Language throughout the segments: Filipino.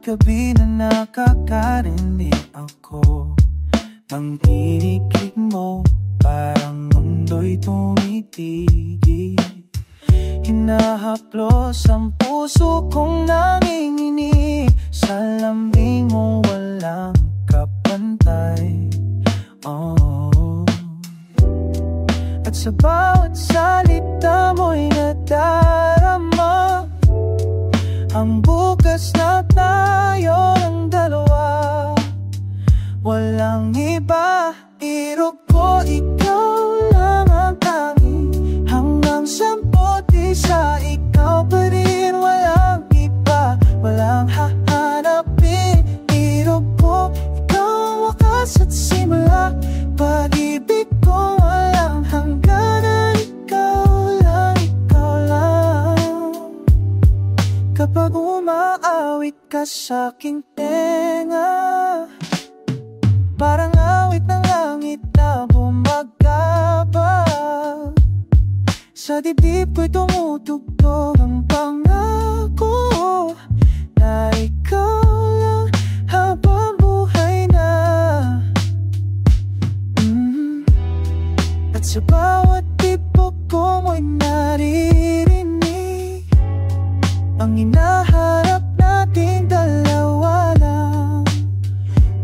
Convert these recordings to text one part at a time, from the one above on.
gabi na nakakarinig ako ng tinig mo, parang mundo'y tumitigil. Hinahaplos ang puso kong nanginginig sa lambing mo, walang kapantay. At sa bawat salita mo'y nadarama ang bukas na tayo ng dalawa. Walang iba, irog ko, ikaw lang ang tanging. Hanggang sampot isa, ikaw pa rin, walang iba, walang hahanapin. Irog ko, ikaw ang wakas at simula. Pag-ibig ko walang hangganan, ikaw lang, ikaw lang. Kapag umaawit ka sa'king tenga, parang awit ng langit na bumagabag. Sa dibdib ko'y tumutugtog ang pangako na ikaw lang habang buhay na. At sa bawat tibok ko mo'y naririnig ang hinaharap nating dalawa lang.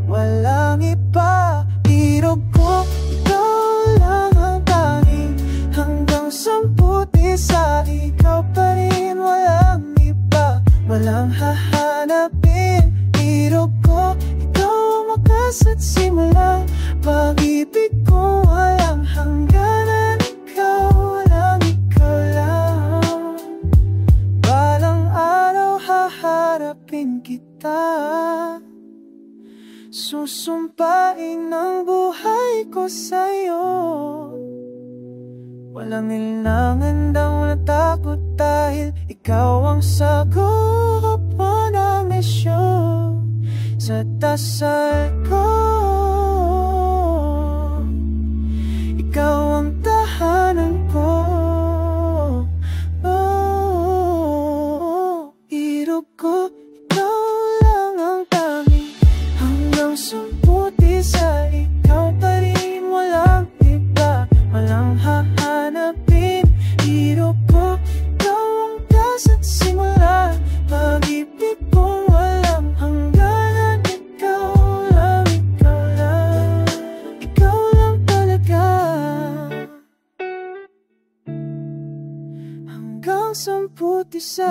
Walang iba, irog ko, ikaw lang ang tanging. Hanggang samput isa, ikaw pa rin, walang iba, walang hahanapin. Irog ko, ikaw ang wakas at simula. Pag-ibig ko walang hangganan, ikaw lang, ikaw lang. Balang araw haharapin kita, susumpain ang buhay ko sa'yo. Walang ilangan daw na takot dahil ikaw ang sagot ng misyon sa dasal ko. Ikaw ang tahanan ko. Irog ko, ikaw lang ang tanging. Hanggang samput isa, ikaw pa rin, walang iba, walang hahanapin. Irog ko, ikaw ang wakas at simula. Pag-ibig ko walang hangganan, ikaw lang, ikaw lang. Ikaw lang talaga. Hanggang samput isa.